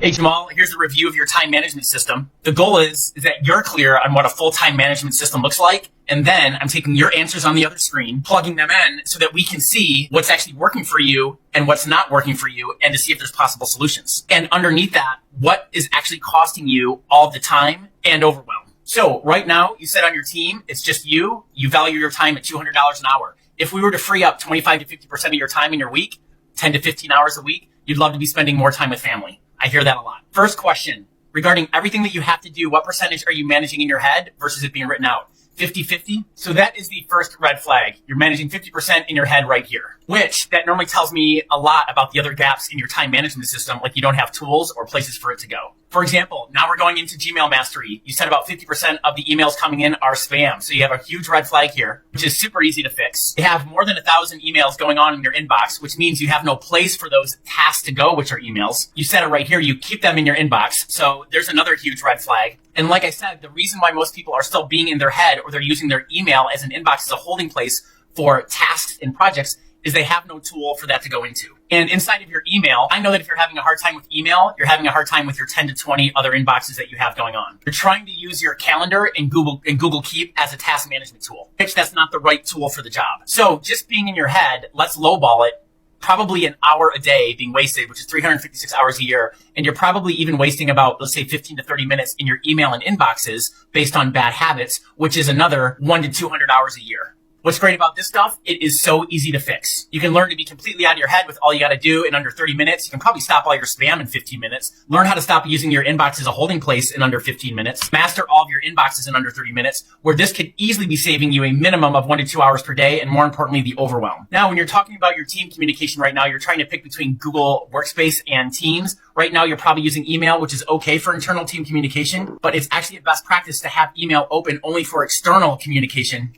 Hey, Jamal, here's a review of your time management system. The goal is that you're clear on what a full time management system looks like. And then I'm taking your answers on the other screen, plugging them in so that we can see what's actually working for you and what's not working for you, and to see if there's possible solutions. And underneath that, what is actually costing you all the time and overwhelm. So right now, you said on your team, it's just you value your time at $200 an hour. If we were to free up 25 to 50% of your time in your week, 10 to 15 hours a week, you'd love to be spending more time with family. I hear that a lot. First question, regarding everything that you have to do, what percentage are you managing in your head versus it being written out? 50-50? So that is the first red flag. You're managing 50% in your head right here, which that normally tells me a lot about the other gaps in your time management system, like you don't have tools or places for it to go. For example, now we're going into Gmail mastery. You said about 50% of the emails coming in are spam. So you have a huge red flag here, which is super easy to fix. You have more than 1,000 emails going on in your inbox, which means you have no place for those tasks to go, which are emails. You said it right here. You keep them in your inbox. So there's another huge red flag. And like I said, the reason why most people are still being in their head, or they're using their email as an inbox as a holding place for tasks and projects, is they have no tool for that to go into. And inside of your email, I know that if you're having a hard time with email, you're having a hard time with your 10 to 20 other inboxes that you have going on. You're trying to use your calendar and Google Keep as a task management tool, which that's not the right tool for the job. So just being in your head, let's lowball it. Probably an hour a day being wasted, which is 356 hours a year. And you're probably even wasting about, let's say, 15 to 30 minutes in your email and inboxes based on bad habits, which is another 100 to 200 hours a year. What's great about this stuff, it is so easy to fix. You can learn to be completely out of your head with all you got to do in under 30 minutes. You can probably stop all your spam in 15 minutes. Learn how to stop using your inbox as a holding place in under 15 minutes. Master all of your inboxes in under 30 minutes, where this could easily be saving you a minimum of 1 to 2 hours per day, and more importantly, the overwhelm. Now, when you're talking about your team communication right now, you're trying to pick between Google Workspace and Teams. Right now, you're probably using email, which is okay for internal team communication, but it's actually a best practice to have email open only for external communication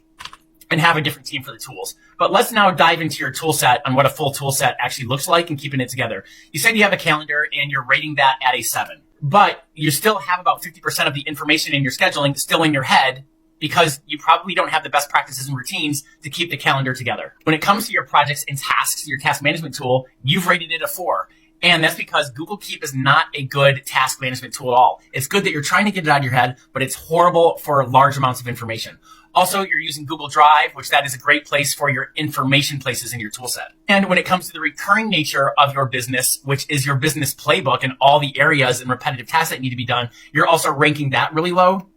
and have a different team for the tools. But let's now dive into your tool set on what a full tool set actually looks like and keeping it together. You said you have a calendar and you're rating that at a 7, but you still have about 50% of the information in your scheduling still in your head, because you probably don't have the best practices and routines to keep the calendar together. When it comes to your projects and tasks, your task management tool, you've rated it a 4. And that's because Google Keep is not a good task management tool at all. It's good that you're trying to get it out of your head, but it's horrible for large amounts of information. Also, you're using Google Drive, which that is a great place for your information places in your tool set. And when it comes to the recurring nature of your business, which is your business playbook and all the areas and repetitive tasks that need to be done, you're also ranking that really low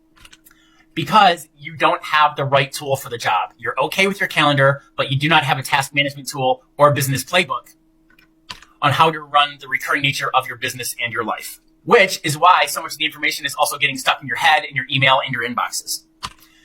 because you don't have the right tool for the job. You're okay with your calendar, but you do not have a task management tool or a business playbook on how to run the recurring nature of your business and your life, which is why so much of the information is also getting stuck in your head, in your email, and your inboxes.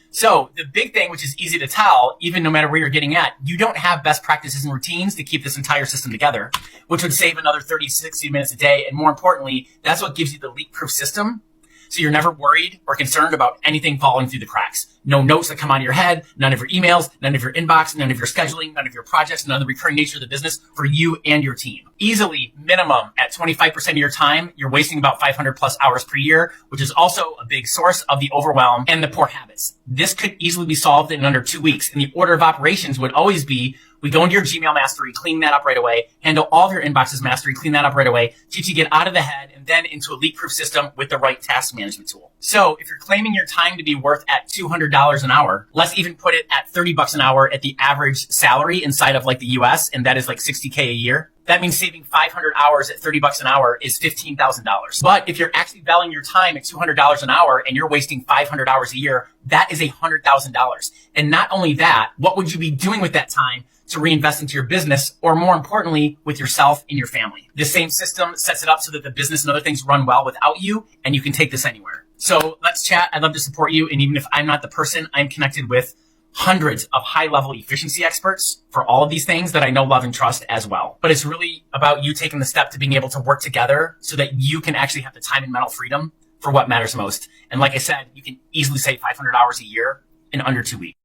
So the big thing, which is easy to tell, even no matter where you're getting at, you don't have best practices and routines to keep this entire system together, which would save another 30, 60 minutes a day. And more importantly, that's what gives you the leak-proof system. So you're never worried or concerned about anything falling through the cracks. No notes that come out of your head, none of your emails, none of your inbox, none of your scheduling, none of your projects, none of the recurring nature of the business for you and your team. Easily, minimum at 25% of your time, you're wasting about 500 plus hours per year, which is also a big source of the overwhelm and the poor habits. This could easily be solved in under 2 weeks. And the order of operations would always be, we go into your Gmail mastery, clean that up right away, handle all of your inboxes mastery, clean that up right away, teach you to get out of the head and then into a leak-proof system with the right task management tool. So if you're claiming your time to be worth at $200 an hour, let's even put it at $30 an hour at the average salary inside of like the US, and that is like $60K a year. That means saving 500 hours at $30 an hour is $15,000. But if you're actually valuing your time at $200 an hour and you're wasting 500 hours a year, that is $100,000. And not only that, what would you be doing with that time to reinvest into your business, or more importantly, with yourself and your family? The same system sets it up so that the business and other things run well without you, and you can take this anywhere. So let's chat. I'd love to support you. And even if I'm not the person, I'm connected with hundreds of high-level efficiency experts for all of these things that I know, love, and trust as well. But it's really about you taking the step to being able to work together so that you can actually have the time and mental freedom for what matters most. And like I said, you can easily save 500 hours a year in under 2 weeks.